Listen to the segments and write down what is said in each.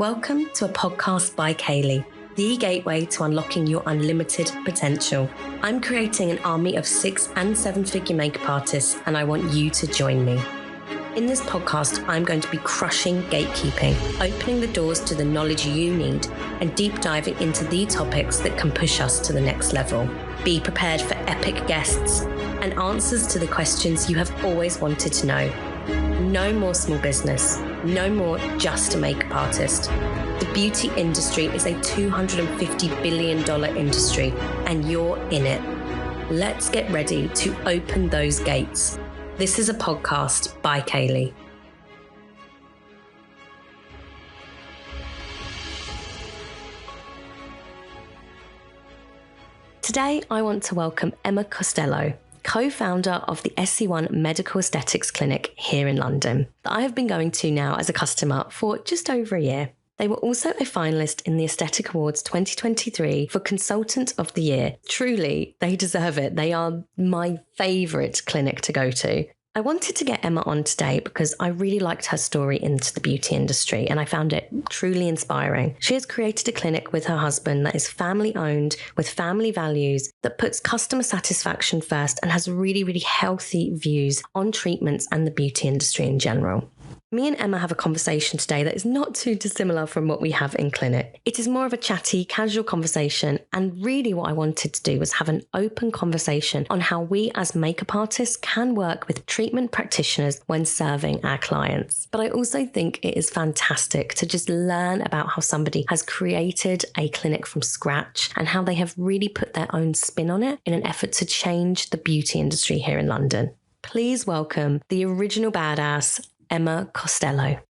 Welcome to a podcast by Kayleigh, the gateway to unlocking your unlimited potential. I'm creating an army of 6- and 7-figure makeup artists, and I want you to join me. In this podcast, I'm going to be crushing gatekeeping, opening the doors to the knowledge you need, and deep diving into the topics that can push us to the next level. Be prepared for epic guests and answers to the questions you have always wanted to know. No more small business. No more just a makeup artist. The beauty industry is a $250 billion industry, and you're in it. Let's get ready to open those gates. This is a podcast by Kayleigh. Today, I want to welcome Emma Costello, co-founder of the SE1 Medical Aesthetics clinic here in London, that I have been going to now as a customer for just over a year. They were also a finalist in the Aesthetic Awards 2023 for Consultant of the Year. Truly, they deserve it. They are my favourite clinic to go to. I wanted to get Emma on today because I really liked her story into the beauty industry and I found it truly inspiring. She has created a clinic with her husband that is family owned with family values that puts customer satisfaction first and has really, really healthy views on treatments and the beauty industry in general. Me and Emma have a conversation today that is not too dissimilar from what we have in clinic. It is more of a chatty, casual conversation, and really what I wanted to do was have an open conversation on how we as makeup artists can work with treatment practitioners when serving our clients. But I also think it is fantastic to just learn about how somebody has created a clinic from scratch and how they have really put their own spin on it in an effort to change the beauty industry here in London. Please welcome the original badass, Emma Costello.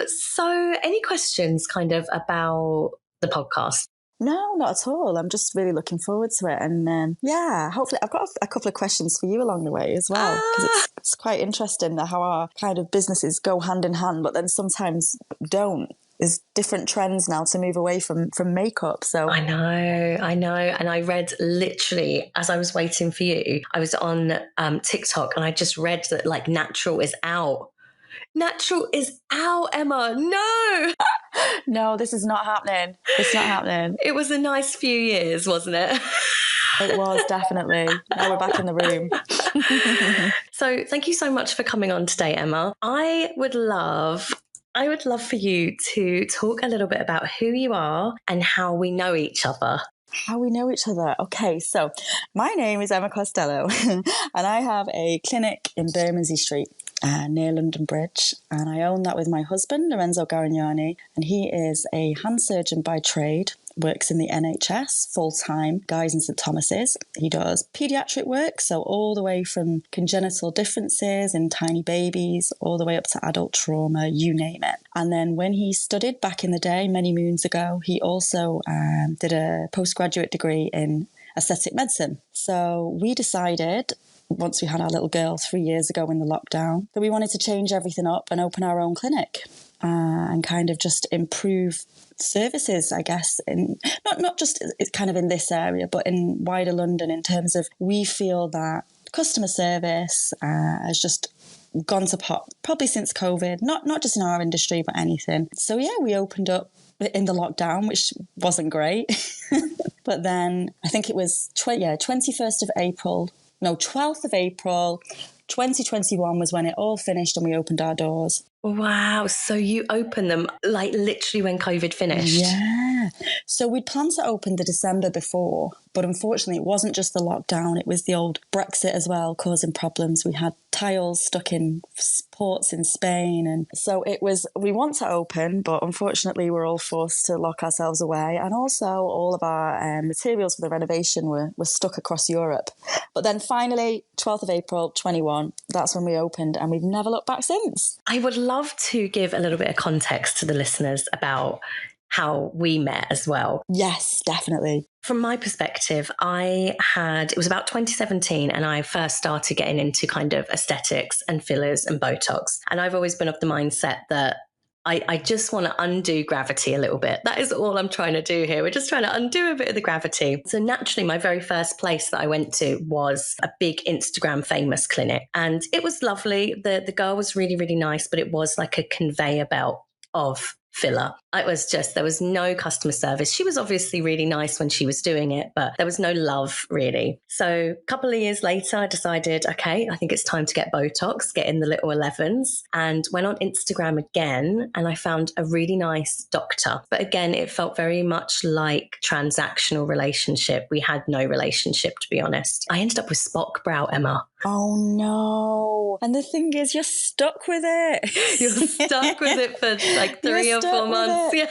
So any questions kind of about the podcast? No, not at all. I'm just really looking forward to it. And hopefully I've got a couple of questions for you along the way as well, because it's quite interesting how our kind of businesses go hand in hand, but then sometimes don't. There's different trends now to move away from makeup. So I know. And I read literally as I was waiting for you, I was on TikTok and I just read that like natural is out. Natural is out, Emma. No. No, this is not happening. It's not happening. It was a nice few years, wasn't it? It was, definitely. Now we're back in the room. So thank you so much for coming on today, Emma. I would love for you to talk a little bit about who you are and how we know each other. How we know each other. Okay, so my name is Emma Costello and I have a clinic in Bermondsey Street near London Bridge, and I own that with my husband, Lorenzo Garignani, and he is a hand surgeon by trade, works in the NHS full-time, Guy's and St Thomas's. He does paediatric work, so all the way from congenital differences in tiny babies, all the way up to adult trauma, you name it. And then when he studied back in the day, many moons ago, he also did a postgraduate degree in aesthetic medicine. So we decided, once we had our little girl 3 years ago in the lockdown, that we wanted to change everything up and open our own clinic and kind of just improve services, I guess, in not just kind of in this area, but in wider London, in terms of we feel that customer service has just gone to pot probably since COVID, not just in our industry, but anything. So yeah, we opened up in the lockdown, which wasn't great. But then I think it was 21st of April, no, 12th of April, 2021 was when it all finished and we opened our doors. Wow. So you opened them like literally when COVID finished? Yeah. So we'd planned to open the December before, but unfortunately it wasn't just the lockdown, it was the old Brexit as well causing problems. We had tiles stuck in ports in Spain, and so we want to open, but unfortunately we're all forced to lock ourselves away, and also all of our materials for the renovation were stuck across Europe. But then finally, 12th of April 21, that's when we opened, and we've never looked back since. I would love to give a little bit of context to the listeners about how we met as well. Yes, definitely. From my perspective, it was about 2017 and I first started getting into kind of aesthetics and fillers and Botox. And I've always been of the mindset that I just want to undo gravity a little bit. That is all I'm trying to do here. We're just trying to undo a bit of the gravity. So naturally, my very first place that I went to was a big Instagram famous clinic. And it was lovely. The girl was really, really nice, but it was like a conveyor belt of filler. It was just, there was no customer service. She was obviously really nice when she was doing it, but there was no love really. So a couple of years later, I decided, okay, I think it's time to get Botox, get in the little 11s, and went on Instagram again. And I found a really nice doctor. But again, it felt very much like transactional relationship. We had no relationship, to be honest. I ended up with Spock brow, Emma. Oh no. And the thing is, you're stuck with it. You're stuck with it for like 3 or 4 months. Yeah.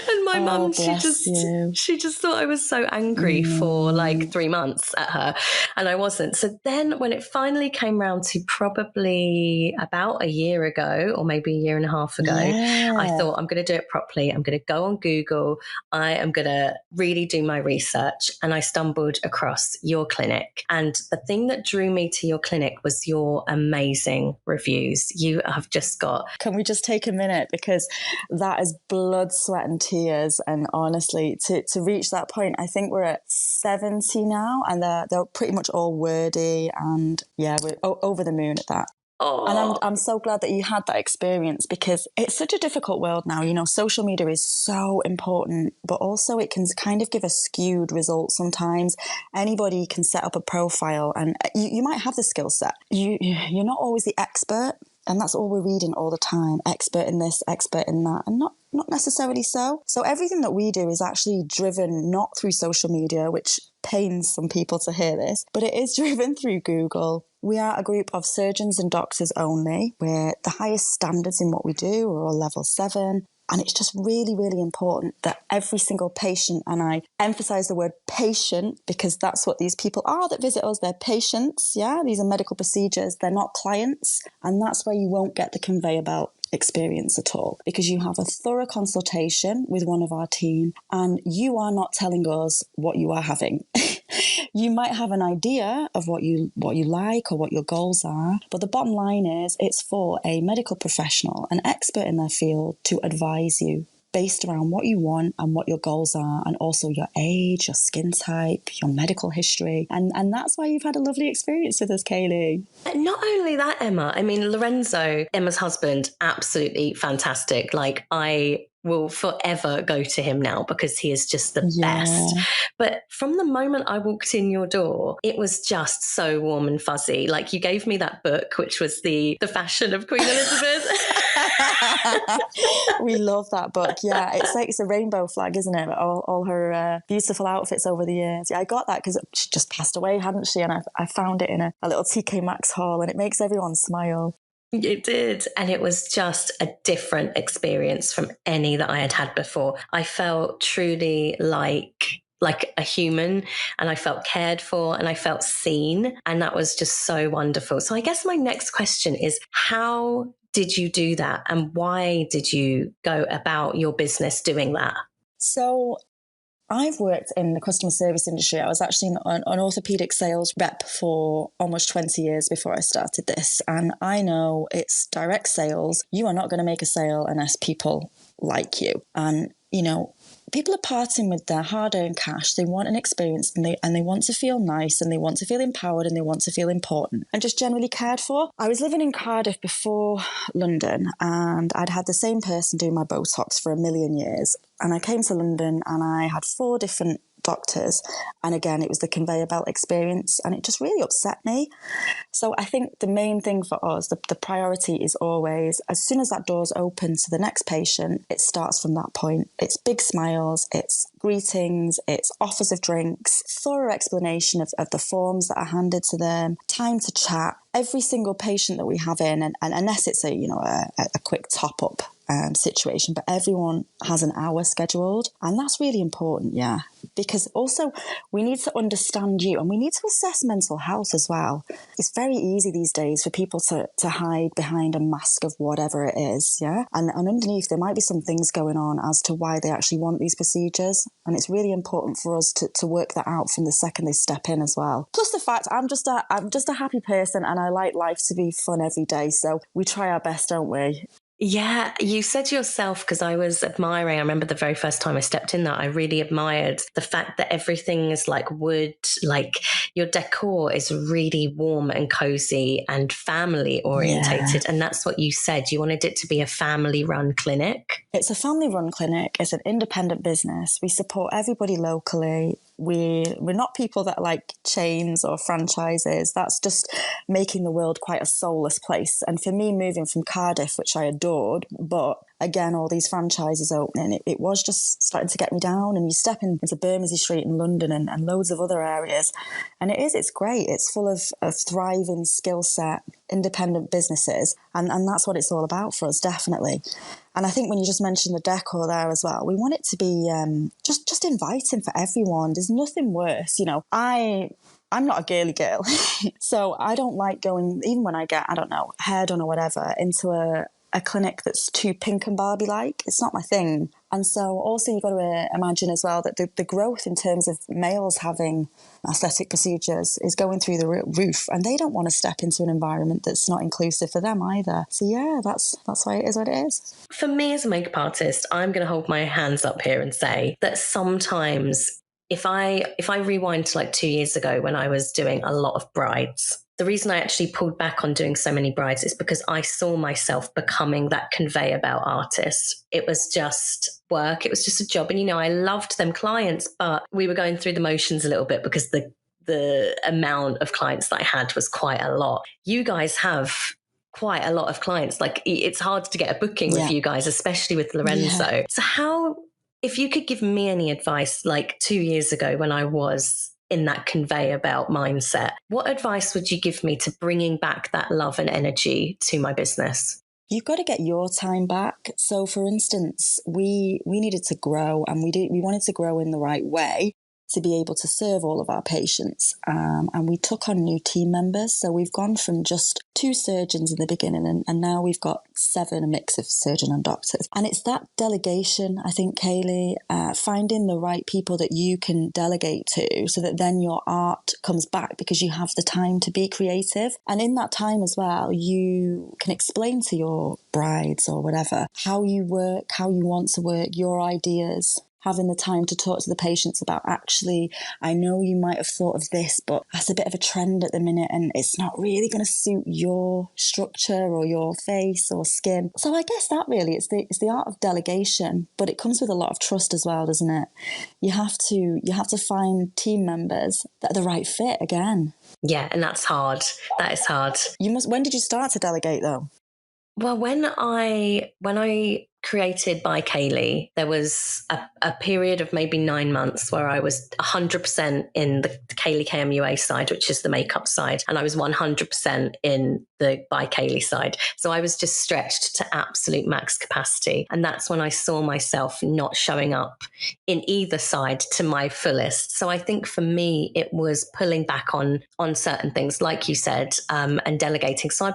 And my mum, she just thought I was so angry for like 3 months at her. And I wasn't. So then when it finally came round to probably about a year ago, or maybe a year and a half ago, I thought, I'm going to do it properly. I'm going to go on Google. I am going to really do my research. And I stumbled across your clinic. And the thing that drew me to your clinic was your amazing reviews. You have just got... Can we just take a minute? Because that is blood, sweat and tears. And honestly, to reach that point, I think we're at 70 now, and they're pretty much all wordy. And yeah, we're over the moon at that. Oh. And I'm so glad that you had that experience, because it's such a difficult world now. You know, social media is so important, but also it can kind of give a skewed result sometimes. Anybody can set up a profile, and you might have the skill set. You're not always the expert, and that's all we're reading all the time. Expert in this, expert in that, and not necessarily so. So everything that we do is actually driven not through social media, which pains some people to hear this, but it is driven through Google. We are a group of surgeons and doctors only. We're the highest standards in what we do. We're all level 7. And it's just really, really important that every single patient, and I emphasize the word patient because that's what these people are that visit us. They're patients. Yeah, these are medical procedures. They're not clients. And that's where you won't get the conveyor belt experience at all, because you have a thorough consultation with one of our team and you are not telling us what you are having. You might have an idea of what you like or what your goals are, but the bottom line is it's for a medical professional, an expert in their field, to advise you based around what you want and what your goals are, and also your age, your skin type, your medical history. And that's why you've had a lovely experience with us, Kayleigh. Not only that, Emma, I mean, Lorenzo, Emma's husband, absolutely fantastic. Like, I will forever go to him now because he is just the best. But from the moment I walked in your door, it was just so warm and fuzzy. Like, you gave me that book, which was the fashion of Queen Elizabeth. We love that book. Yeah, it's a rainbow flag, isn't it? All her beautiful outfits over the years. Yeah, I got that because she just passed away, hadn't she? And I found it in a little TK Maxx haul, and it makes everyone smile. It did. And it was just a different experience from any that I had had before. I felt truly like a human, and I felt cared for, and I felt seen. And that was just so wonderful. So I guess my next question is, how did you do that? And why did you go about your business doing that? So I've worked in the customer service industry. I was actually an orthopedic sales rep for almost 20 years before I started this. And I know it's direct sales. You are not going to make a sale unless people like you. And, you know, people are parting with their hard-earned cash. They want an experience, and they want to feel nice, and they want to feel empowered, and they want to feel important and just generally cared for. I was living in Cardiff before London, and I'd had the same person do my Botox for a million years. And I came to London and I had 4 different doctors. And again, it was the conveyor belt experience, and it just really upset me. So I think the main thing for us, the priority is always, as soon as that door's open to the next patient, it starts from that point. It's big smiles, it's greetings, it's offers of drinks, thorough explanation of the forms that are handed to them, time to chat. Every single patient that we have in, and unless it's a quick top-up situation, but everyone has an hour scheduled, and that's really important, yeah, because also we need to understand you, and we need to assess mental health as well. It's very easy these days for people to hide behind a mask of whatever it is, yeah, and underneath there might be some things going on as to why they actually want these procedures, and it's really important for us to work that out from the second they step in as well. Plus the fact I'm just a happy person, and I like life to be fun every day, so we try our best, don't we? Yeah, you said yourself, because I was admiring, I remember the very first time I stepped in there, I really admired the fact that everything is like wood, like your decor is really warm and cozy and family orientated. And that's what you said. You wanted it to be a family run clinic. It's a family run clinic. It's an independent business. We support everybody locally. We're not people that like chains or franchises. That's just making the world quite a soulless place. And for me, moving from Cardiff, which I adored, but again, all these franchises opening, it was just starting to get me down. And you step into Bermondsey Street in London and loads of other areas. And it's great. It's full of thriving skill set, independent businesses. And that's what it's all about for us, definitely. And I think when you just mentioned the decor there as well, we want it to be just inviting for everyone. There's nothing worse. You know, I'm not a girly girl, so I don't like going, even when I get, I don't know, hair done or whatever, into a clinic that's too pink and Barbie-like. It's not my thing. And so also you've got to imagine as well that the growth in terms of males having aesthetic procedures is going through the roof, and they don't want to step into an environment that's not inclusive for them either. So yeah, that's why it is what it is. For me as a makeup artist, I'm going to hold my hands up here and say that sometimes if I rewind to like 2 years ago when I was doing a lot of brides, the reason I actually pulled back on doing so many brides is because I saw myself becoming that conveyor belt artist. It was just work. It was just a job. And, you know, I loved them clients, but we were going through the motions a little bit because the amount of clients that I had was quite a lot. You guys have quite a lot of clients. Like, it's hard to get a booking with you guys, especially with Lorenzo. Yeah. So if you could give me any advice, like 2 years ago when I was in that conveyor belt mindset, what advice would you give me to bringing back that love and energy to my business? You've got to get your time back. So for instance, we needed to grow, and we wanted to grow in the right way to be able to serve all of our patients. And we took on new team members. So we've gone from just 2 surgeons in the beginning, and now we've got 7, a mix of surgeon and doctors. And it's that delegation, I think, Kayleigh, finding the right people that you can delegate to so that then your art comes back because you have the time to be creative. And in that time as well, you can explain to your brides or whatever how you work, how you want to work, your ideas. Having the time to talk to the patients about, actually, I know you might have thought of this, but that's a bit of a trend at the minute and it's not really going to suit your structure or your face or skin. So I guess that really, it's the art of delegation, but it comes with a lot of trust as well, doesn't it? You have to find team members that are the right fit again. Yeah, and that's hard. That is hard. When did you start to delegate though? Well, when I created by Kayleigh, there was a period of maybe 9 months where I was 100% in the Kayleigh KMUA side, which is the makeup side, and I was 100% in the by Kayleigh side. So I was just stretched to absolute max capacity. And that's when I saw myself not showing up in either side to my fullest. So I think for me, it was pulling back on certain things, like you said, and delegating. So I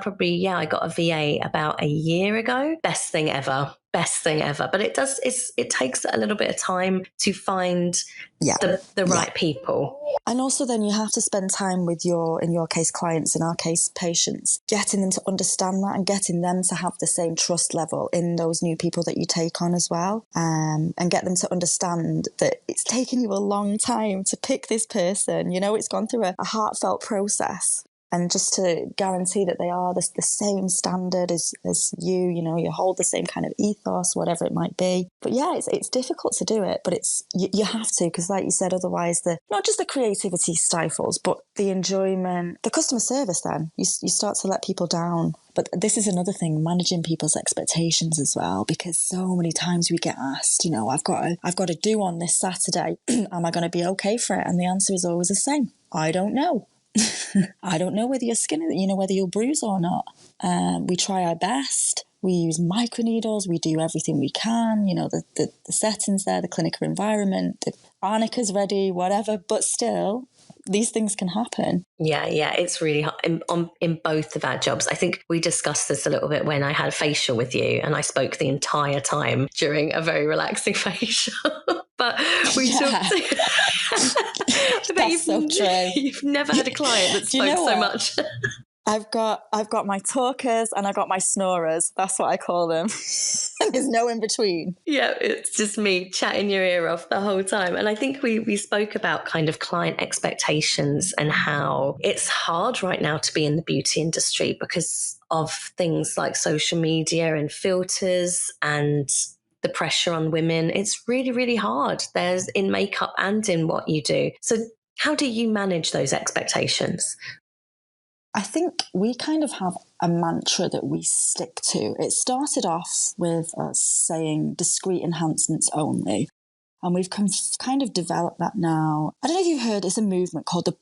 got a VA about a year ago. Best thing ever. But it takes a little bit of time to find the right people. And also then you have to spend time with in your case, clients, in our case, patients, getting them to understand that and getting them to have the same trust level in those new people that you take on as well. And get them to understand that it's taken you a long time to pick this person. You know, it's gone through a heartfelt process. And just to guarantee that they are the same standard as you, you know, you hold the same kind of ethos, whatever it might be. But yeah, it's difficult to do it, but you have to, because like you said, otherwise not just the creativity stifles, but the enjoyment, the customer service then. You start to let people down. But this is another thing, managing people's expectations as well, because so many times we get asked, you know, I've got to do on this Saturday. Am I going to be okay for it? And the answer is always the same. I don't know. I don't know whether your skin, you know, whether you'll bruise or not. We try our best. We use microneedles. We do everything we can. You know, the settings there, the clinical environment, the arnica's ready, whatever. But still, these things can happen. Yeah, it's really hard in both of our jobs. I think we discussed this a little bit when I had a facial with you, and I spoke the entire time during a very relaxing facial. But we talked. That's so true. You've never had a client that spoke so much. I've got my talkers and I've got my snorers. That's what I call them. There's no in between. Yeah, it's just me chatting your ear off the whole time. And I think we spoke about kind of client expectations and how it's hard right now to be in the beauty industry because of things like social media and filters and the pressure on women. It's really, really hard. There's in makeup and in what you do. So how do you manage those expectations? I think we kind of have a mantra that we stick to. It started off with us saying discreet enhancements only. And we've kind of developed that now. I don't know if you've heard, it's a movement called the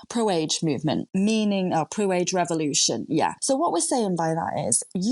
pro-age movement, meaning pro-age revolution. Yeah. So what we're saying by that is if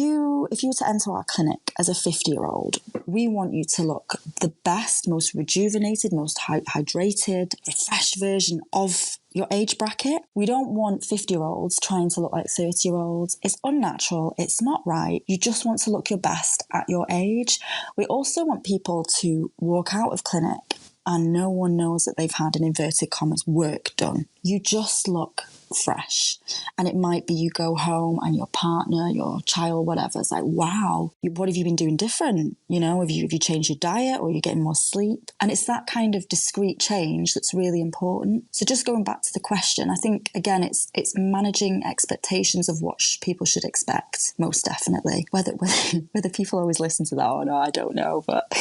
you were to enter our clinic as a 50-year-old, we want you to look the best, most rejuvenated, most hydrated, refreshed version of your age bracket. We don't want 50-year-olds trying to look like 30-year-olds. It's unnatural. It's not right. You just want to look your best at your age. We also want people to walk out of clinic and no one knows that they've had an inverted commas work done. You just look fresh. And it might be you go home and your partner, your child, whatever, is like, wow, what have you been doing different? You know, have you changed your diet or you're getting more sleep? And it's that kind of discrete change that's really important. So just going back to the question, I think, again, it's managing expectations of what people should expect, most definitely. Whether people always listen to that or not, I don't know, but...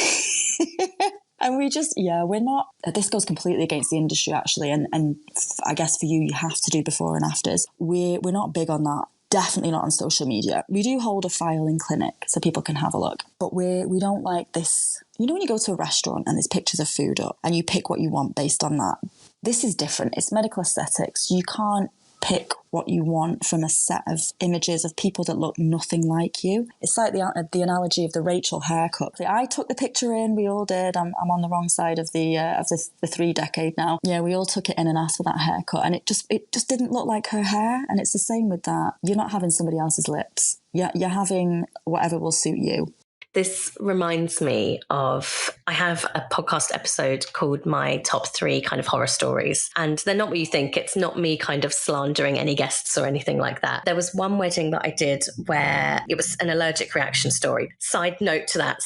And we just, we're not, this goes completely against the industry actually. And I guess for you have to do before and afters. We're not big on that. Definitely not on social media. We do hold a file in clinic so people can have a look. But we don't like this. You know when you go to a restaurant and there's pictures of food up and you pick what you want based on that? This is different. It's medical aesthetics. You can't pick what you want from a set of images of people that look nothing like you. It's like the analogy of the Rachel haircut. I took the picture in, we all did. I'm on the wrong side of the 3 decade now. Yeah, we all took it in and asked for that haircut, and it just didn't look like her hair. And it's the same with that. You're not having somebody else's lips. You're having whatever will suit you. This reminds me of, I have a podcast episode called My Top 3 kind of horror stories. And they're not what you think. It's not me kind of slandering any guests or anything like that. There was one wedding that I did where it was an allergic reaction story. Side note to that.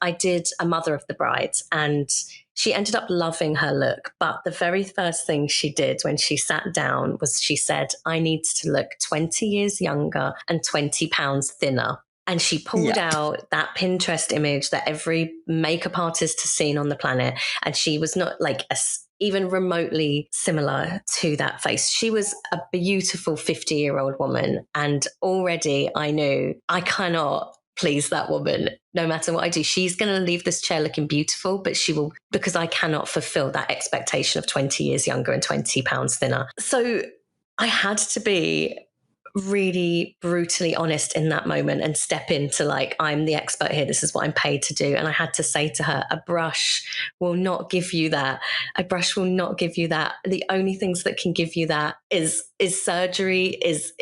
I did a mother of the bride and she ended up loving her look. But the very first thing she did when she sat down was she said, I need to look 20 years younger and 20 pounds thinner. And she pulled out that Pinterest image that every makeup artist has seen on the planet. And she was not like even remotely similar to that face. She was a beautiful 50-year-old woman. And already I knew I cannot please that woman no matter what I do. She's going to leave this chair looking beautiful, but she will, because I cannot fulfill that expectation of 20 years younger and 20 pounds thinner. So I had to be really brutally honest in that moment and step into like, I'm the expert here. This is what I'm paid to do. And I had to say to her, a brush will not give you that. A brush will not give you that. The only things that can give you that is surgery, is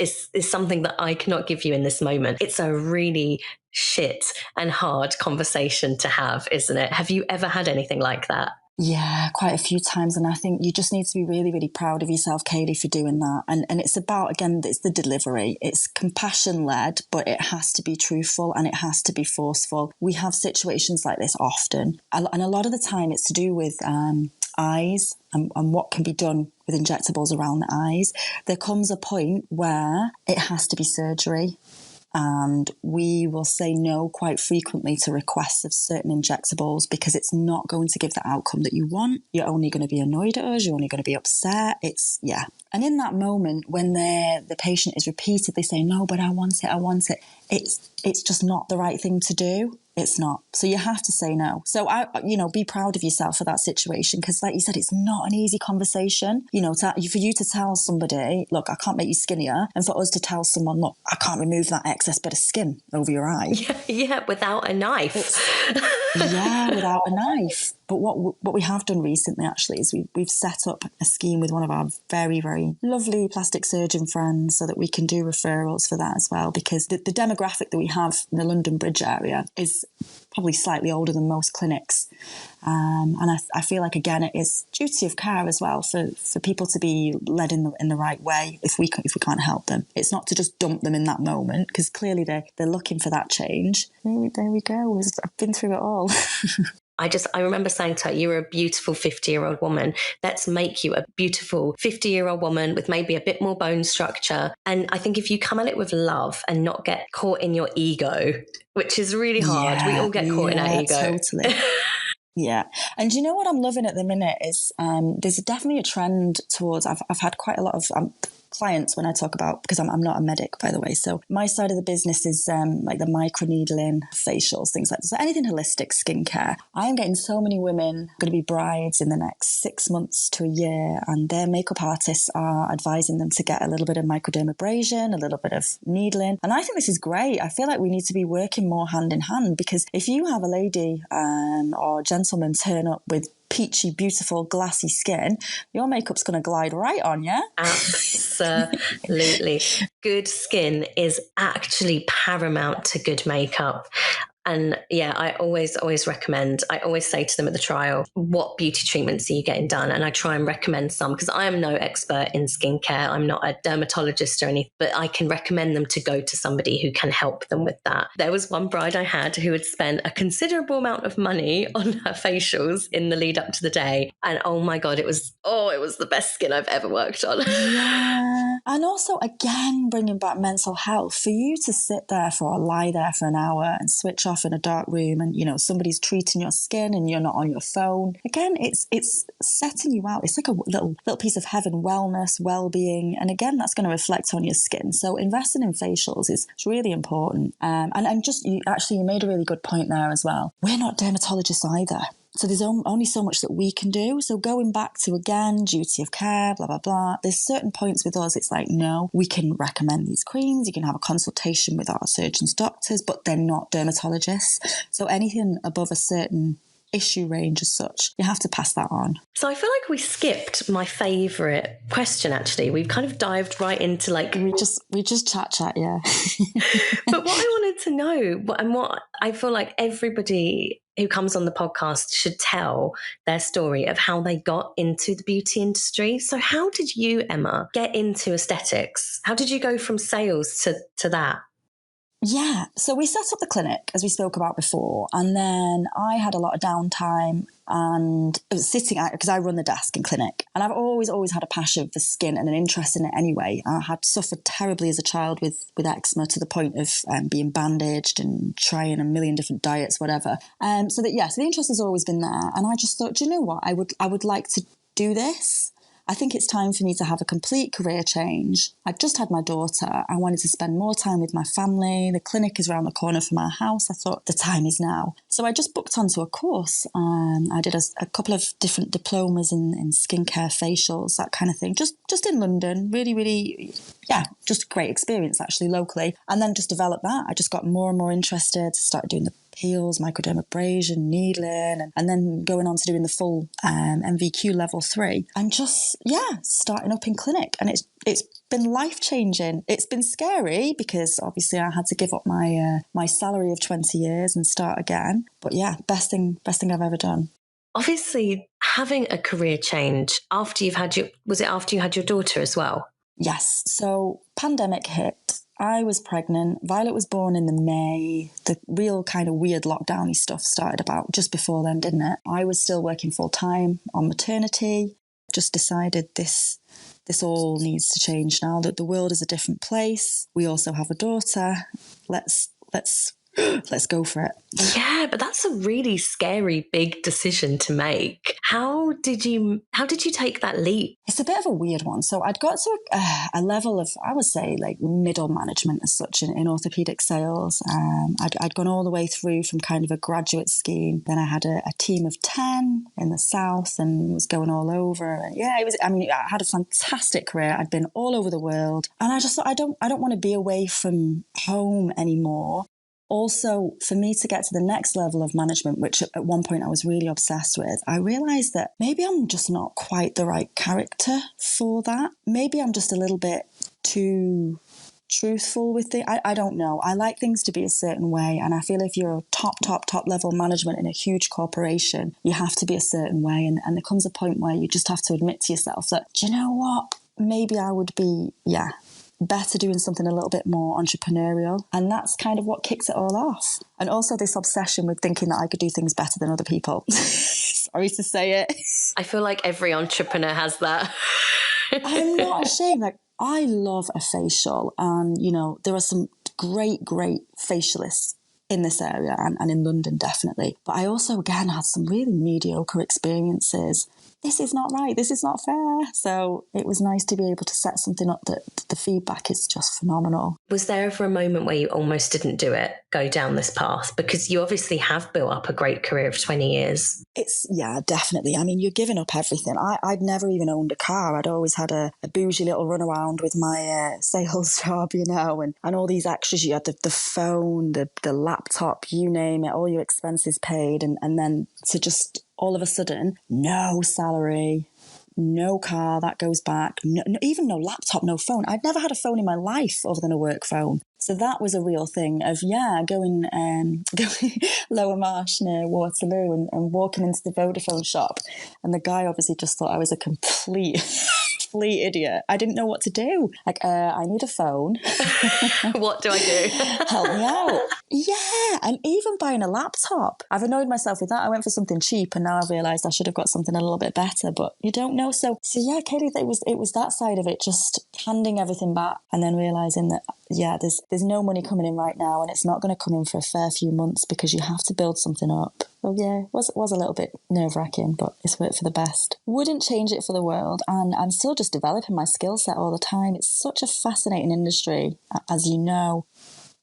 something that I cannot give you in this moment. It's a really shit and hard conversation to have, isn't it? Have you ever had anything like that? Yeah, quite a few times. And I think you just need to be really, really proud of yourself, Kayleigh, for doing that. And it's about, again, it's the delivery. It's compassion-led, but it has to be truthful and it has to be forceful. We have situations like this often. And a lot of the time it's to do with eyes and what can be done with injectables around the eyes. There comes a point where it has to be surgery. And we will say no quite frequently to requests of certain injectables because it's not going to give the outcome that you want. You're only going to be annoyed at us. You're only going to be upset. And in that moment, when the patient is repeatedly saying, no, but I want it, it's just not the right thing to do. It's not. So you have to say no. So be proud of yourself for that situation because, like you said, it's not an easy conversation. For you to tell somebody, look, I can't make you skinnier, and for us to tell someone, look, I can't remove that excess bit of skin over your eye. Yeah, without a knife. Without a knife. But what we have done recently actually is we've set up a scheme with one of our very, very lovely plastic surgeon friends so that we can do referrals for that as well, because the demographic that we have in the London Bridge area is probably slightly older than most clinics. And I feel like, again, it is duty of care as well for people to be led in the right way if we can't help them. It's not to just dump them in that moment, because clearly they're looking for that change. There we go. I've been through it all. I remember saying to her, you were a beautiful 50-year-old woman. Let's make you a beautiful 50-year-old woman with maybe a bit more bone structure. And I think if you come at it with love and not get caught in your ego, which is really hard. We all get caught in our ego. Totally. Yeah. And you know what I'm loving at the minute is there's definitely a trend towards, I've had quite a lot of clients when I talk about, because I'm not a medic, by the way. So my side of the business is like the microneedling, facials, things like that. So anything holistic skincare. I am getting so many women going to be brides in the next 6 months to a year, and their makeup artists are advising them to get a little bit of microdermabrasion, a little bit of needling. And I think this is great. I feel like we need to be working more hand in hand, because if you have a lady or gentleman turn up with peachy, beautiful, glassy skin, your makeup's going to glide right on, yeah? Absolutely. Good skin is actually paramount to good makeup. And yeah, I always recommend, I always say to them at the trial, what beauty treatments are you getting done? And I try and recommend some, because I am no expert in skincare. I'm not a dermatologist or anything, but I can recommend them to go to somebody who can help them with that. There was one bride I had who had spent a considerable amount of money on her facials in the lead up to the day. And oh my God, it was the best skin I've ever worked on. Yeah. And also, again, bringing back mental health, for you to sit there or lie there for an hour and switch off in a dark room, and somebody's treating your skin and you're not on your phone. Again, it's setting you out. It's like a little piece of heaven, wellness, well-being, and again, that's going to reflect on your skin. So investing in facials is really important. And just you made a really good point there as well. We're not dermatologists either. So there's only so much that we can do. So going back to, again, duty of care, blah, blah, blah, there's certain points with us, it's like, no, we can recommend these creams. You can have a consultation with our surgeons, doctors, but they're not dermatologists. So anything above a certain issue range as such, you have to pass that on. So I feel like we skipped my favourite question, actually. We've kind of dived right into like... We just chat, yeah. But what I wanted to know, and what I feel like everybody who comes on the podcast should tell their story of how they got into the beauty industry. So how did you, Emma, get into aesthetics? How did you go from sales to that? Yeah, so we set up the clinic, as we spoke about before, and then I had a lot of downtime, and I was sitting out, because I run the desk in clinic, and I've always had a passion for skin and an interest in it anyway. I had suffered terribly as a child with eczema, to the point of being bandaged and trying a million different diets, whatever. So the interest has always been there, and I just thought, do you know what, I would like to do this. I think it's time for me to have a complete career change. I'd just had my daughter. I wanted to spend more time with my family. The clinic is around the corner from our house. I thought the time is now. So I just booked onto a course. I did a couple of different diplomas in skincare, facials, that kind of thing. Just in London. Really, really, yeah, just a great experience actually locally. And then just developed that. I just got more and more interested, started doing the peels, microdermabrasion, needling, and then going on to doing the full MVQ level 3, and just starting up in clinic. And it's been life-changing. It's been scary, because obviously I had to give up my salary of 20 years and start again. But yeah, best thing I've ever done. Obviously, having a career change after you had your daughter as well? Yes. So pandemic hit. I was pregnant. Violet was born in the May. The real kind of weird lockdowny stuff started about just before then, didn't it? I was still working full time on maternity. Just decided this all needs to change now, that the world is a different place. We also have a daughter. Let's go for it. Yeah, but that's a really scary, big decision to make. How did you take that leap? It's a bit of a weird one. So I'd got to a level of, I would say, like middle management as such in orthopedic sales. I'd gone all the way through from kind of a graduate scheme. Then I had a team of 10 in the south and was going all over. And I had a fantastic career. I'd been all over the world. And I just thought, I don't want to be away from home anymore. Also, for me to get to the next level of management, which at one point I was really obsessed with, I realised that maybe I'm just not quite the right character for that. Maybe I'm just a little bit too truthful with it. I don't know. I like things to be a certain way. And I feel if you're a top level management in a huge corporation, you have to be a certain way. And there comes a point where you just have to admit to yourself that, do you know what? Maybe I would be, better doing something a little bit more entrepreneurial. And that's kind of what kicks it all off. And also this obsession with thinking that I could do things better than other people. Sorry to say it. I feel like every entrepreneur has that. I'm not ashamed. Like, I love a facial, and, you know, there are some great facialists in this area and in London, definitely. But I also, again, had some really mediocre experiences. This is not right. This is not fair. So it was nice to be able to set something up that the feedback is just phenomenal. Was there ever a moment where you almost didn't do it, go down this path? Because you obviously have built up a great career of 20 years. Yeah, definitely. I mean, you're giving up everything. I'd never even owned a car. I'd always had a bougie little runaround with my sales job, you know, and all these extras. You had the phone, the laptop, you name it, all your expenses paid. And then to just all of a sudden, no salary, no car, that goes back, even no laptop, no phone. I'd never had a phone in my life other than a work phone. So that was a real thing of, going Lower Marsh near Waterloo and walking into the Vodafone shop. And the guy obviously just thought I was a complete idiot. I didn't know what to do. Like, I need a phone. What do I do? Help me out. Yeah. And even buying a laptop. I've annoyed myself with that. I went for something cheap and now I've realised I should have got something a little bit better, but you don't know. So yeah, Kayleigh, it was that side of it, just handing everything back and then realising that, there's no money coming in right now and it's not going to come in for a fair few months because you have to build something up. So yeah, it was a little bit nerve-wracking, but it's worked for the best. Wouldn't change it for the world, and I'm still just developing my skill set all the time. It's such a fascinating industry, as you know.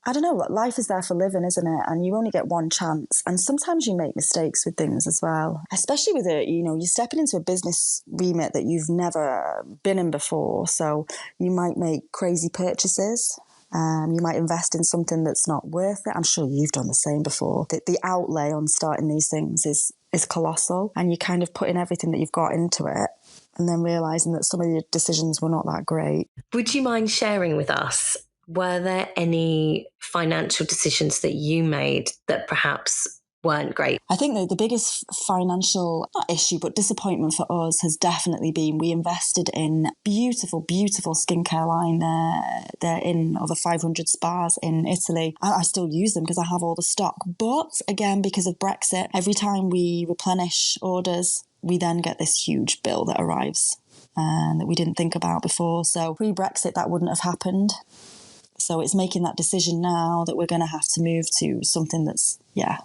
I don't know, life is there for living, isn't it? And you only get one chance. And sometimes you make mistakes with things as well, especially with it, you know, you're stepping into a business remit that you've never been in before. So you might make crazy purchases. You might invest in something that's not worth it. I'm sure you've done the same before. The outlay on starting these things is colossal, and you're kind of putting everything that you've got into it and then realising that some of your decisions were not that great. Would you mind sharing with us, were there any financial decisions that you made that perhaps weren't great? I think that the biggest financial, not issue, but disappointment for us has definitely been we invested in beautiful skincare line. They're in over 500 spas in Italy. I still use them because I have all the stock. But again, because of Brexit, every time we replenish orders, we then get this huge bill that arrives and that we didn't think about before. So pre-Brexit, that wouldn't have happened. So it's making that decision now that we're going to have to move to something that's,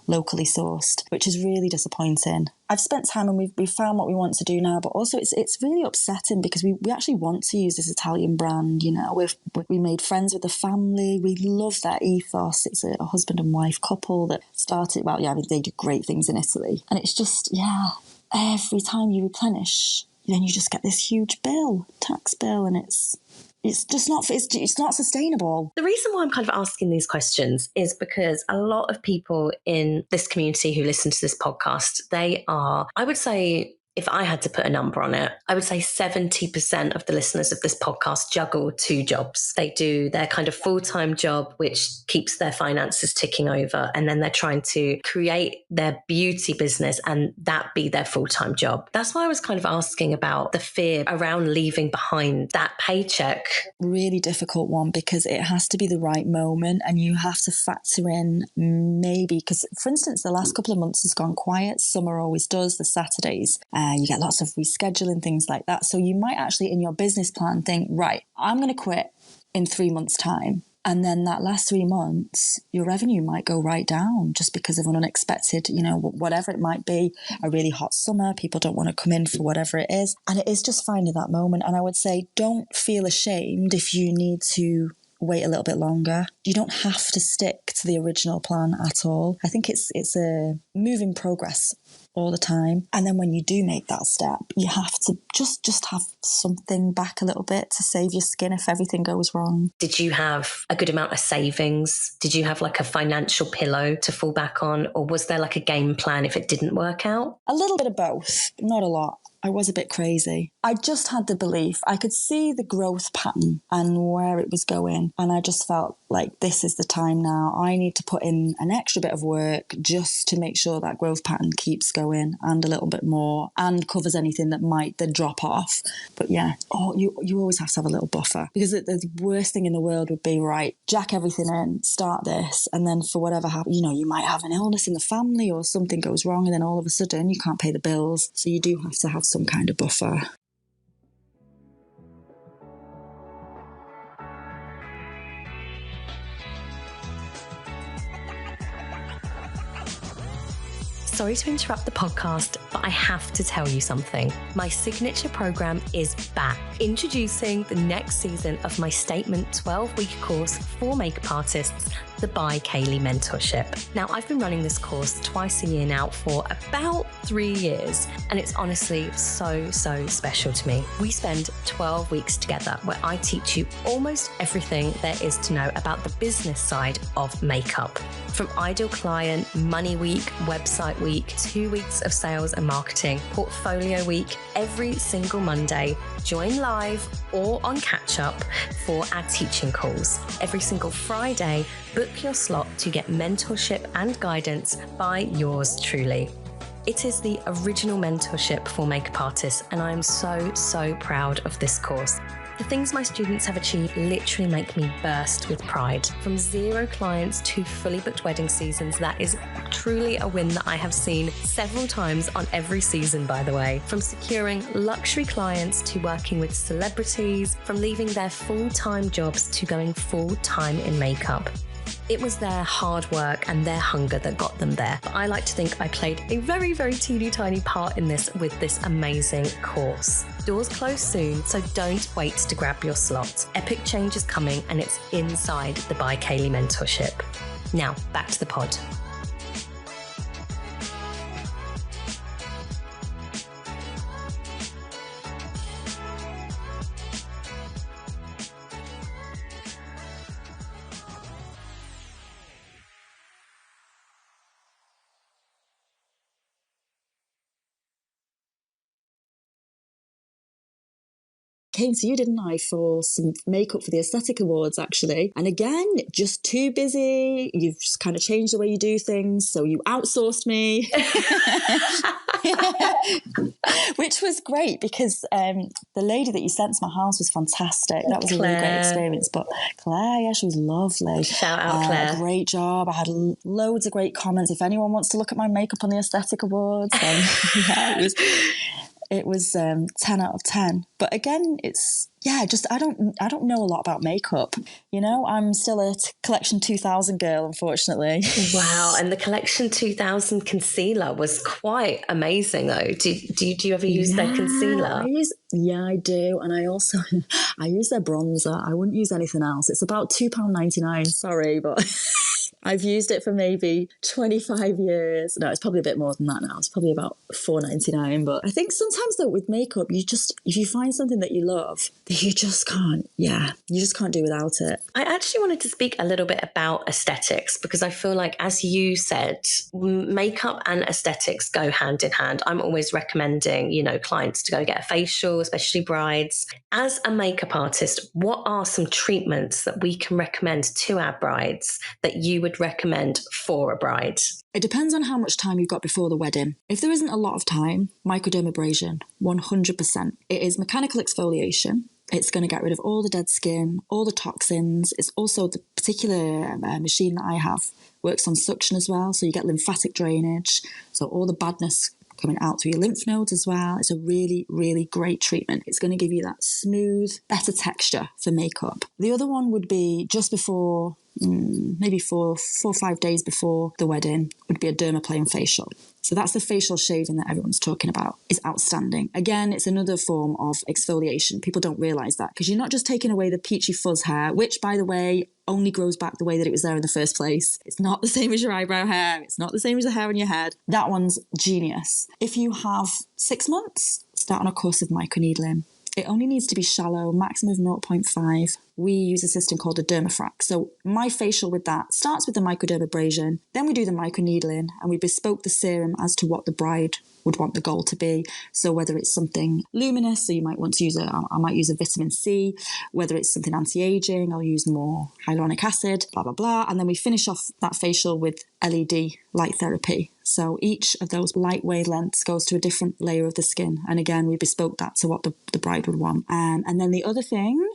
locally sourced, which is really disappointing. I've spent time and we've found what we want to do now, but also it's really upsetting because we actually want to use this Italian brand, you know. We made friends with the family. We love their ethos. It's a husband and wife couple that started, they do great things in Italy. And it's just, every time you replenish, then you just get this huge tax bill, and it's just not, it's not sustainable. The reason why I'm kind of asking these questions is because a lot of people in this community who listen to this podcast, they are, I would say, if I had to put a number on it, I would say 70% of the listeners of this podcast juggle two jobs. They do their kind of full-time job, which keeps their finances ticking over. And then they're trying to create their beauty business and that be their full-time job. That's why I was kind of asking about the fear around leaving behind that paycheck. Really difficult one because it has to be the right moment and you have to factor in maybe, because for instance, the last couple of months has gone quiet. Summer always does, the Saturdays. You get lots of rescheduling, things like that. So you might actually in your business plan think, right, I'm going to quit in 3 months' time. And then that last 3 months, your revenue might go right down just because of an unexpected, whatever it might be, a really hot summer. People don't want to come in for whatever it is. And it is just finding that moment. And I would say, don't feel ashamed if you need to wait a little bit longer. You don't have to stick to the original plan at all. I think it's a move in progress all the time. And then when you do make that step, you have to just have something back a little bit to save your skin if everything goes wrong. Did you have a good amount of savings? Did you have like a financial pillow to fall back on? Or was there like a game plan if it didn't work out? A little bit of both, not a lot. I was a bit crazy. I just had the belief. I could see the growth pattern and where it was going. And I just felt like this is the time now. I need to put in an extra bit of work just to make sure that growth pattern keeps going and a little bit more and covers anything that might then drop off. But yeah, you always have to have a little buffer, because the worst thing in the world would be, right, jack everything in, start this, and then for whatever happens, you might have an illness in the family or something goes wrong, and then all of a sudden you can't pay the bills. So you do have to have some kind of buffer. Sorry to interrupt the podcast, but I have to tell you something. My signature program is back. Introducing the next season of my Statement 12-week course for makeup artists, the By Kayleigh Mentorship. Now, I've been running this course twice a year now for about 3 years, and it's honestly so special to me. We spend 12 weeks together where I teach you almost everything there is to know about the business side of makeup. From ideal client, money week, website week, 2 weeks of sales and marketing, portfolio week, every single Monday, join live or on catch up for our teaching calls. Every single Friday, book your slot to get mentorship and guidance by yours truly. It is the original mentorship for makeup artists, and I am so proud of this course. The things my students have achieved literally make me burst with pride. From 0 clients to fully booked wedding seasons, that is truly a win that I have seen several times on every season, by the way. From securing luxury clients to working with celebrities, from leaving their full-time jobs to going full-time in makeup. It was their hard work and their hunger that got them there. But I like to think I played a very teeny tiny part in this with this amazing course. Doors close soon, so don't wait to grab your slot. Epic change is coming, and it's inside the By Kayleigh Mentorship. Now, back to the pod. Came to you, didn't I, for some makeup for the Aesthetic Awards, actually. And again, just too busy. You've just kind of changed the way you do things, so you outsourced me. Which was great, because the lady that you sent to my house was fantastic. That was Claire. A really great experience. But Claire, yeah, she was lovely. Shout out, Claire. Great job. I had loads of great comments. If anyone wants to look at my makeup on the Aesthetic Awards, then yeah, it was 10 out of 10. But again, it's, yeah, just I don't know a lot about makeup. I'm still a Collection 2000 girl, unfortunately. Wow, and the Collection 2000 concealer was quite amazing, though. Do you ever use their concealer? I do, and I also I use their bronzer. I wouldn't use anything else. It's about £2.99. Sorry, but I've used it for maybe 25 years. No, it's probably a bit more than that now. It's probably about £4.99. But I think sometimes, though, with makeup, if you find something that you love, you just can't do without it. I actually wanted to speak a little bit about aesthetics, because I feel like, as you said, makeup and aesthetics go hand in hand. I'm always recommending, clients to go get a facial, especially brides. As a makeup artist, what are some treatments that we can recommend to our brides that you would recommend for a bride? It depends on how much time you've got before the wedding. If there isn't a lot of time, microdermabrasion, 100%. It is mechanical exfoliation. It's going to get rid of all the dead skin, all the toxins. It's also the particular machine that I have works on suction as well. So you get lymphatic drainage. So all the badness coming out through your lymph nodes as well. It's a really great treatment. It's going to give you that smooth, better texture for makeup. The other one would be just before, maybe 4 or 5 days before the wedding, would be a dermaplane facial. So that's the facial shaving that everyone's talking about. It's outstanding. Again, it's another form of exfoliation. People don't realise that, because you're not just taking away the peachy fuzz hair, which, by the way, only grows back the way that it was there in the first place. It's not the same as your eyebrow hair. It's not the same as the hair on your head. That one's genius. If you have 6 months, start on a course of microneedling. It only needs to be shallow, maximum of 0.5. We use a system called a dermafrac. So my facial with that starts with the microdermabrasion, then we do the microneedling, and we bespoke the serum as to what the bride would want the goal to be. So whether it's something luminous, so you might want to use I might use a vitamin C. Whether it's something anti-aging, I'll use more hyaluronic acid, blah, blah, blah. And then we finish off that facial with LED light therapy. So each of those light wavelengths goes to a different layer of the skin. And again, we bespoke that to what the bride would want. And then the other thing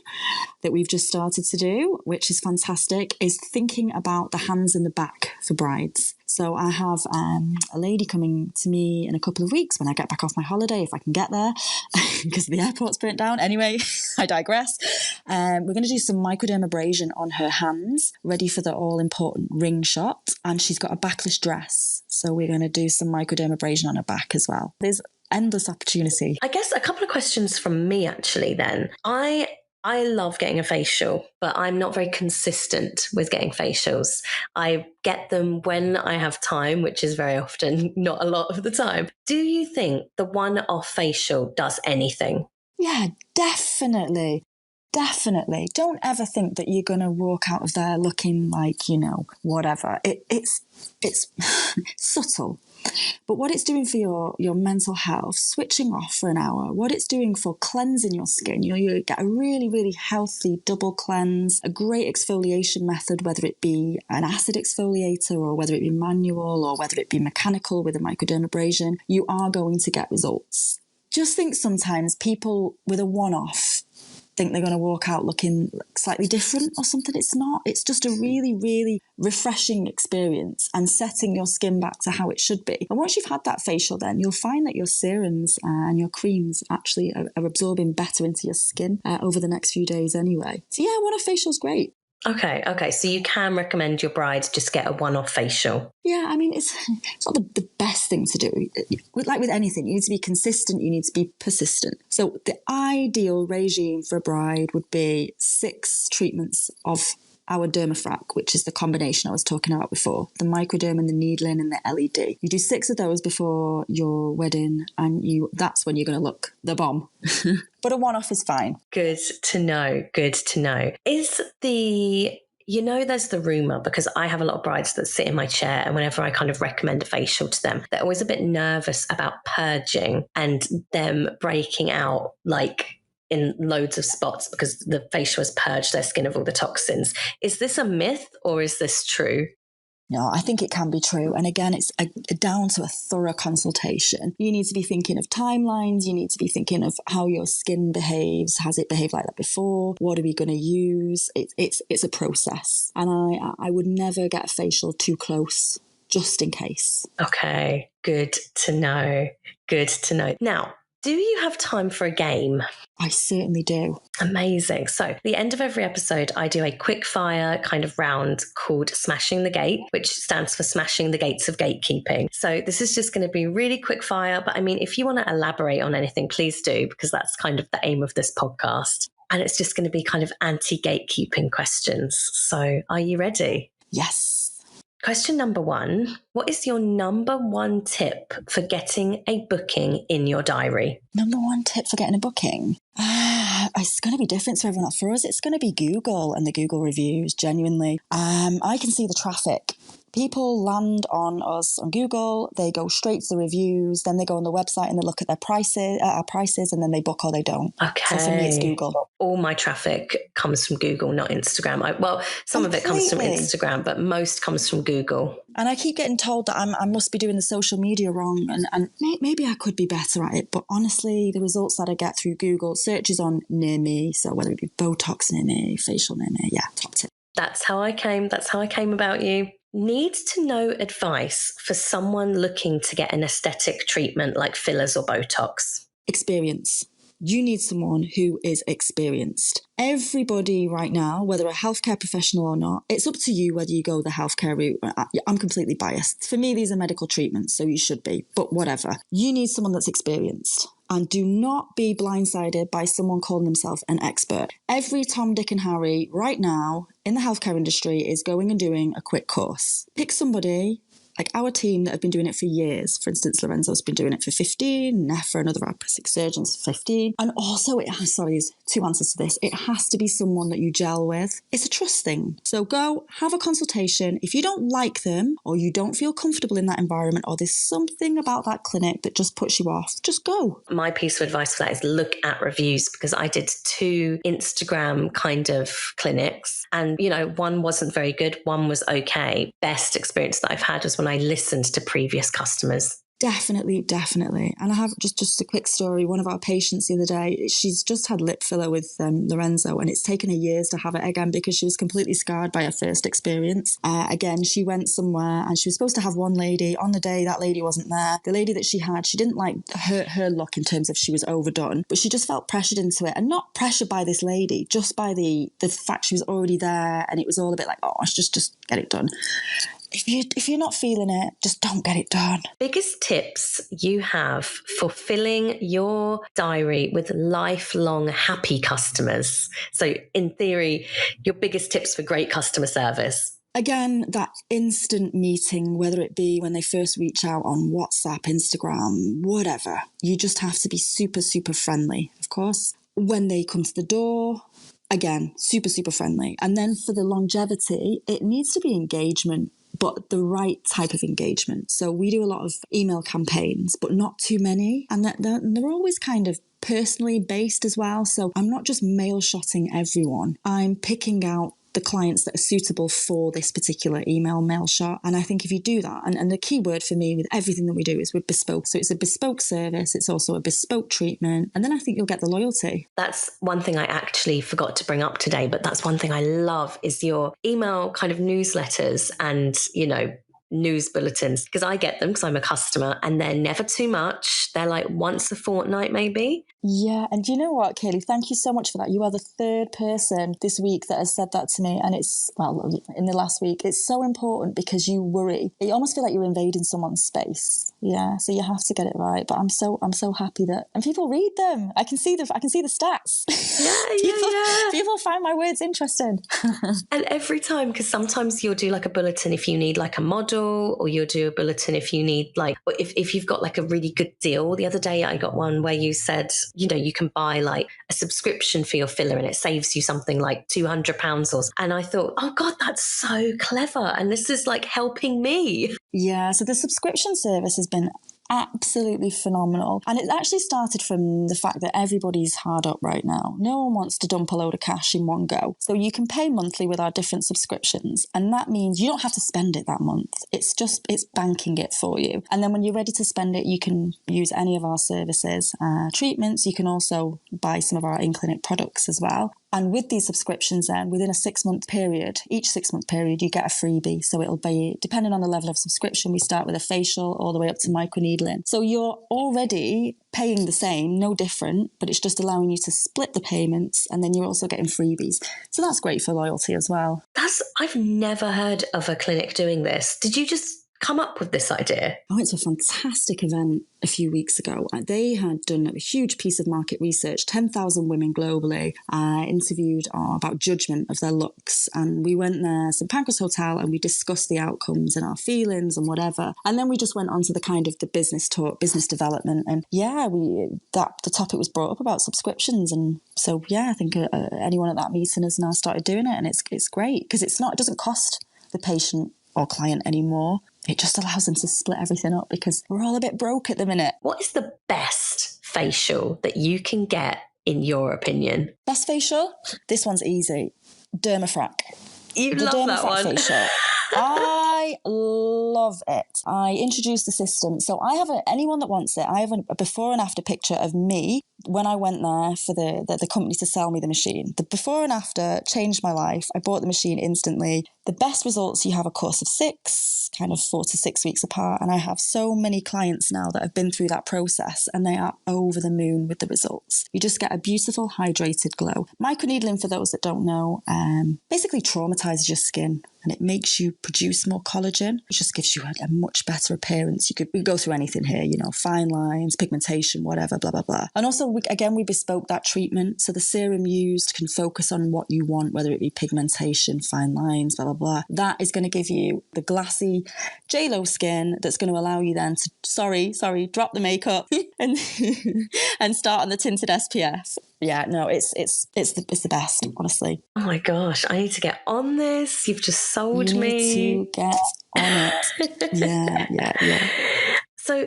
that we've just started to do, which is fantastic, is thinking about the hands and the back for brides. So I have a lady coming to me in a couple of weeks when I get back off my holiday, if I can get there, because the airport's burnt down. Anyway, I digress. We're going to do some microdermabrasion on her hands, ready for the all-important ring shot. And she's got a backless dress. So we're going to do some microdermabrasion on her back as well. There's endless opportunity. I guess a couple of questions from me, actually, then. I love getting a facial, but I'm not very consistent with getting facials. I get them when I have time, which is very often not a lot of the time. Do you think the one-off facial does anything? Yeah, definitely. Definitely. Don't ever think that you're going to walk out of there looking like, whatever. It's subtle. But what it's doing for your mental health, switching off for an hour, what it's doing for cleansing your skin, you get a really, really healthy double cleanse, a great exfoliation method, whether it be an acid exfoliator or whether it be manual or whether it be mechanical with a microdermabrasion, you are going to get results. Just think sometimes people with a one-off think they're going to walk out looking slightly different or something. It's not. It's just a really, really refreshing experience and setting your skin back to how it should be. And once you've had that facial, then you'll find that your serums and your creams actually are absorbing better into your skin over the next few days anyway. So yeah, one-off facial's great. Okay. So you can recommend your bride just get a one-off facial. Yeah, I mean, it's not the best thing to do. Like with anything, you need to be consistent, you need to be persistent. So the ideal regime for a bride would be 6 treatments of our Dermafrac, which is the combination I was talking about before, the microderm and the needling and the LED. You do 6 of those before your wedding and that's when you're going to look the bomb. But a one-off is fine. Good to know. Is there's the rumour, because I have a lot of brides that sit in my chair, and whenever I kind of recommend a facial to them, they're always a bit nervous about purging and them breaking out like in loads of spots because the facial has purged their skin of all the toxins. Is this a myth or is this true? No, I think it can be true. And again, it's down to a thorough consultation. You need to be thinking of timelines. You need to be thinking of how your skin behaves. Has it behaved like that before? What are we going to use? It's a process. And I would never get a facial too close, just in case. Okay, good to know. Now, do you have time for a game? I certainly do. Amazing. So at the end of every episode, I do a quick fire kind of round called Smashing the Gate, which stands for Smashing the Gates of Gatekeeping. So this is just going to be really quick fire. But I mean, if you want to elaborate on anything, please do, because that's kind of the aim of this podcast. And it's just going to be kind of anti-gatekeeping questions. So are you ready? Yes. Question number 1, what is your number 1 tip for getting a booking in your diary? Number 1 tip for getting a booking? It's going to be different for everyone. For us, it's going to be Google and the Google reviews, genuinely. I can see the traffic. People land on us on Google, they go straight to the reviews, then they go on the website and they look at our prices, and then they book or they don't. Okay. So for me, it's Google. All my traffic comes from Google, not Instagram. Some of it comes from Instagram, but most comes from Google. And I keep getting told that I must be doing the social media wrong, and maybe I could be better at it. But honestly, the results that I get through Google, searches on near me, so whether it be Botox near me, facial near me, yeah, top tip. That's how I came about you. Needs to know advice for someone looking to get an aesthetic treatment like fillers or Botox? Experience. You need someone who is experienced. Everybody right now, whether a healthcare professional or not, it's up to you whether you go the healthcare route. I'm completely biased. For me, these are medical treatments, so you should be, but whatever. You need someone that's experienced. And do not be blindsided by someone calling themselves an expert. Every Tom, Dick and Harry right now in the healthcare industry is going and doing a quick course. Pick somebody like our team that have been doing it for years. For instance, Lorenzo's been doing it for 15, Nefa, another of our plastic surgeons, for 15. And also there's two answers to this. It has to be someone that you gel with. It's a trust thing. So go have a consultation. If you don't like them or you don't feel comfortable in that environment or there's something about that clinic that just puts you off, just go. My piece of advice for that is look at reviews, because I did 2 Instagram kind of clinics and, you know, one wasn't very good, one was okay. Best experience that I've had was when I listened to previous customers. Definitely. And I have just a quick story. One of our patients the other day, she's just had lip filler with Lorenzo, and it's taken her years to have it again because she was completely scarred by her first experience. Again, she went somewhere and she was supposed to have one lady. On the day, that lady wasn't there. The lady that she had, she didn't like her look in terms of she was overdone, but she just felt pressured into it, and not pressured by this lady, just by the fact she was already there, and it was all a bit like, oh, just get it done. If you're not feeling it, just don't get it done. Biggest tips you have for filling your diary with lifelong happy customers? So in theory, your biggest tips for great customer service? Again, that instant meeting, whether it be when they first reach out on WhatsApp, Instagram, whatever, you just have to be super, super friendly, of course. When they come to the door, again, super, super friendly. And then for the longevity, it needs to be engagement, but the right type of engagement. So we do a lot of email campaigns, but not too many. And they're always kind of personally based as well. So I'm not just mail shotting everyone. I'm picking out the clients that are suitable for this particular email mail shot. And I think if you do that, and the key word for me with everything that we do is we're bespoke. So it's a bespoke service. It's also a bespoke treatment. And then I think you'll get the loyalty. That's one thing I actually forgot to bring up today, but that's one thing I love is your email kind of newsletters and, you know, news bulletins, because I get them because I'm a customer, and they're never too much. They're like once a fortnight maybe. Yeah, and you know what, Kayleigh, thank you so much for that. You are the 3rd person this week that has said that to me, and it's, well, in the last week. It's so important because you worry. You almost feel like you're invading someone's space. Yeah, so you have to get it right. But I'm so happy that, and people read them. I can see the stats. Yeah. People find my words interesting. And every time, because sometimes you'll do like a bulletin if you need like a model, or you'll do a bulletin if you need like, or if you've got like a really good deal. The other day I got one where you said, you know, you can buy like a subscription for your filler and it saves you something like £200 or, and I thought, oh God, that's so clever. And this is like helping me. Yeah, so the subscription service has been absolutely phenomenal. And it actually started from the fact that everybody's hard up right now. No one wants to dump a load of cash in one go. So you can pay monthly with our different subscriptions. And that means you don't have to spend it that month. It's banking it for you. And then when you're ready to spend it, you can use any of our services, treatments. You can also buy some of our in-clinic products as well. And with these subscriptions then, within a 6-month period, each 6-month period, you get a freebie. So it'll be, depending on the level of subscription, we start with a facial all the way up to microneedling. So you're already paying the same, no different, but it's just allowing you to split the payments, and then you're also getting freebies. So that's great for loyalty as well. I've never heard of a clinic doing this. Did you just come up with this idea? I went to a fantastic event a few weeks ago. They had done a huge piece of market research, 10,000 women globally, interviewed about judgment of their looks. And we went there, St Pancras Hotel, and we discussed the outcomes and our feelings and whatever. And then we just went on to the kind of the business talk, business development. And yeah, the topic was brought up about subscriptions. And so, yeah, I think anyone at that meeting has now started doing it. And it's great because it doesn't cost the patient or client anymore. It just allows them to split everything up because we're all a bit broke at the minute. What is the best facial that you can get, in your opinion? Best facial? This one's easy. Dermafrac. You love that one. Facial. I love it. I introduced the system. So I have anyone that wants it, I have a before and after picture of me when I went there for the company to sell me the machine. The before and after changed my life. I bought the machine instantly. The best results, you have a course of 6, kind of 4 to 6 weeks apart. And I have so many clients now that have been through that process and they are over the moon with the results. You just get a beautiful hydrated glow. Microneedling, for those that don't know, basically traumatizes your skin and it makes you produce more collagen. It just gives you a much much better appearance. We go through anything here, you know, fine lines, pigmentation, whatever, blah, blah, blah. And also, we bespoke that treatment. So the serum used can focus on what you want, whether it be pigmentation, fine lines, blah, blah, blah. That is going to give you the glassy J-Lo skin that's going to allow you then to, drop the makeup and start on the tinted SPF. Yeah, no, it's the best, honestly. Oh my gosh, I need to get on this. You've just sold me. You need to get on it. Yeah. So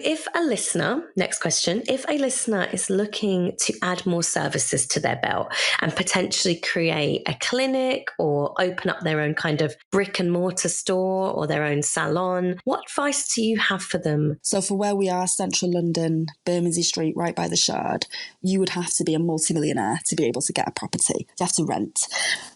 next question, if a listener is looking to add more services to their belt and potentially create a clinic or open up their own kind of brick and mortar store or their own salon, what advice do you have for them? So for where we are, central London, Bermondsey Street, right by the Shard, you would have to be a multimillionaire to be able to get a property. You have to rent.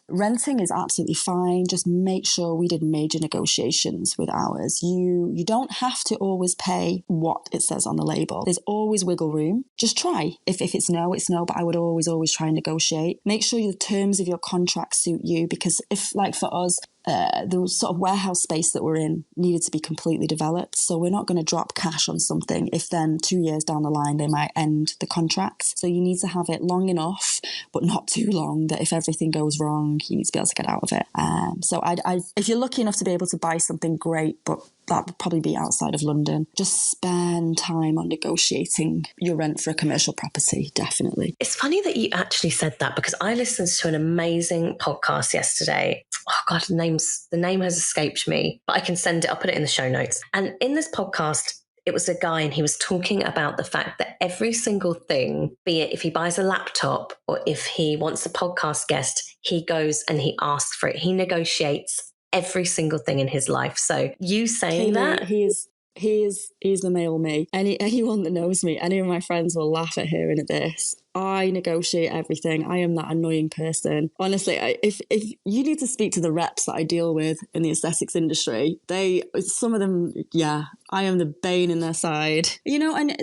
Renting is absolutely fine. Just make sure we did major negotiations with ours. You don't have to always pay what it says on the label. There's always wiggle room. Just try. If it's no, it's no, but I would always try and negotiate. Make sure the terms of your contract suit you, because if, like for us, the sort of warehouse space that we're in needed to be completely developed. So we're not going to drop cash on something if then 2 years down the line they might end the contract. So you need to have it long enough, but not too long, that if everything goes wrong, you need to be able to get out of it. So if you're lucky enough to be able to buy something, great, but that would probably be outside of London. Just spend time on negotiating your rent for a commercial property, definitely. It's funny that you actually said that, because I listened to an amazing podcast yesterday. Oh God, the name has escaped me, but I can send it. I'll put it in the show notes. And in this podcast, it was a guy and he was talking about the fact that every single thing, be it if he buys a laptop or if he wants a podcast guest, he goes and he asks for it. He negotiates every single thing in his life. So you saying Kayleigh, he's the male me. Anyone that knows me, any of my friends will laugh at hearing of this. I negotiate everything. I am that annoying person. Honestly, if you need to speak to the reps that I deal with in the aesthetics industry, some of them, yeah, I am the bane in their side. You know, and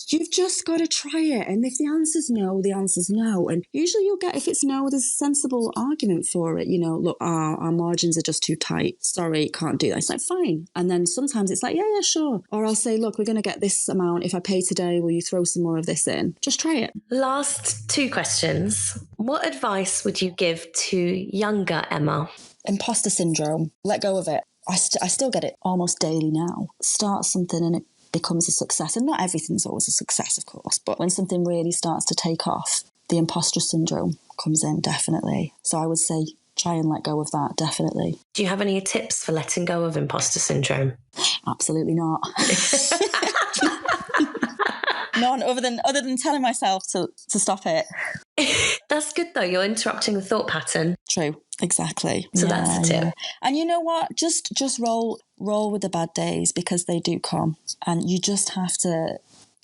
you've just got to try it. And if the answer's no, the answer's no. And usually you'll get, if it's no, there's a sensible argument for it. You know, look, our margins are just too tight. Sorry, can't do that. It's like, fine. And then sometimes it's like, yeah, sure. Or I'll say, look, we're going to get this amount. If I pay today, will you throw some more of this in? Just try it. Last two questions. What advice would you give to younger Emma? Imposter syndrome. Let go of it. I still get it almost daily now. Start something and it becomes a success. And not everything's always a success, of course. But when something really starts to take off, the imposter syndrome comes in, definitely. So I would say try and let go of that, definitely. Do you have any tips for letting go of imposter syndrome? Absolutely not. None other than telling myself to stop it. That's good though. You're interrupting the thought pattern. True. Exactly. So that's the tip. Yeah. And you know what? Just roll with the bad days, because they do come. And you just have to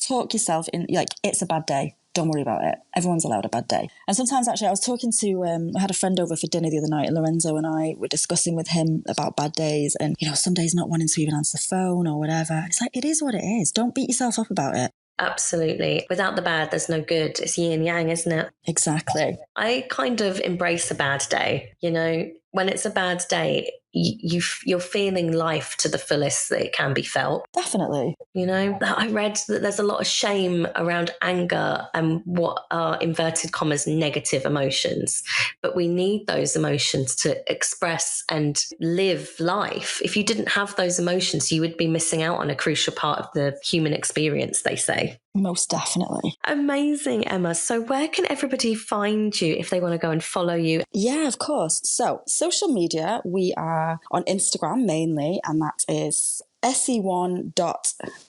talk yourself in, like, it's a bad day. Don't worry about it. Everyone's allowed a bad day. And sometimes, actually, I was talking to, I had a friend over for dinner the other night, and Lorenzo and I were discussing with him about bad days. And, you know, some days not wanting to even answer the phone or whatever. It's like, it is what it is. Don't beat yourself up about it. Absolutely. Without the bad, there's no good. It's yin and yang, isn't it? Exactly. I kind of embrace a bad day. You know, when it's a bad day, you're feeling life to the fullest that it can be felt. Definitely. You know, I read that there's a lot of shame around anger and what are inverted commas negative emotions, but we need those emotions to express and live life. If you didn't have those emotions, you would be missing out on a crucial part of the human experience, they say. Most definitely. Amazing, Emma. So where can everybody find you if they want to go and follow you? Yeah, of course. So social media, we are on Instagram mainly, and that is SE1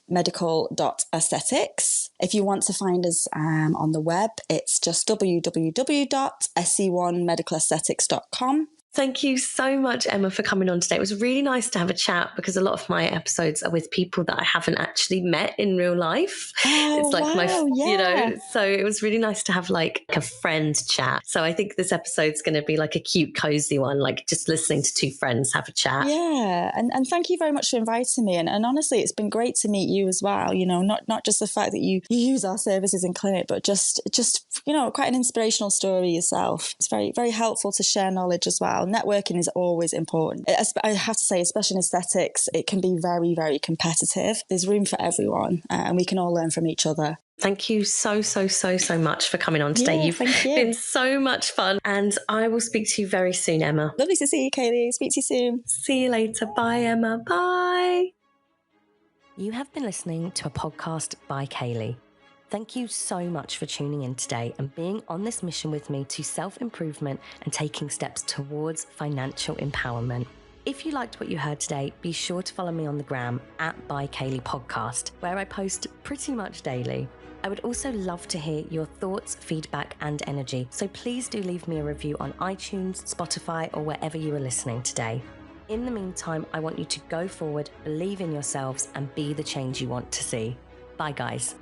Medical Aesthetics. If you want to find us on the web, it's just www.se1medicalaesthetics.com. Thank you so much, Emma, for coming on today. It was really nice to have a chat, because a lot of my episodes are with people that I haven't actually met in real life. Oh, it's like wow, you know, so it was really nice to have like a friend chat. So I think this episode's going to be like a cute, cozy one, like just listening to two friends have a chat. Yeah. And thank you very much for inviting me. And honestly, it's been great to meet you as well. You know, not just the fact that you use our services in clinic, but just, you know, quite an inspirational story yourself. It's very, very helpful to share knowledge as well. well. Networking is always important. I have to say, especially in aesthetics, it can be very, very competitive. There's room for everyone, and we can all learn from each other. Thank you so much for coming on today. You've been so much fun, and I will speak to you very soon, Emma. Lovely to see you, Kayleigh. Speak to you soon. See you later. Bye, Emma. Bye. You have been listening to a podcast by Kayleigh. Thank you so much for tuning in today and being on this mission with me to self-improvement and taking steps towards financial empowerment. If you liked what you heard today, be sure to follow me on the gram @ByKayleigh where I post pretty much daily. I would also love to hear your thoughts, feedback, and energy, so please do leave me a review on iTunes, Spotify, or wherever you are listening today. In the meantime, I want you to go forward, believe in yourselves, and be the change you want to see. Bye, guys.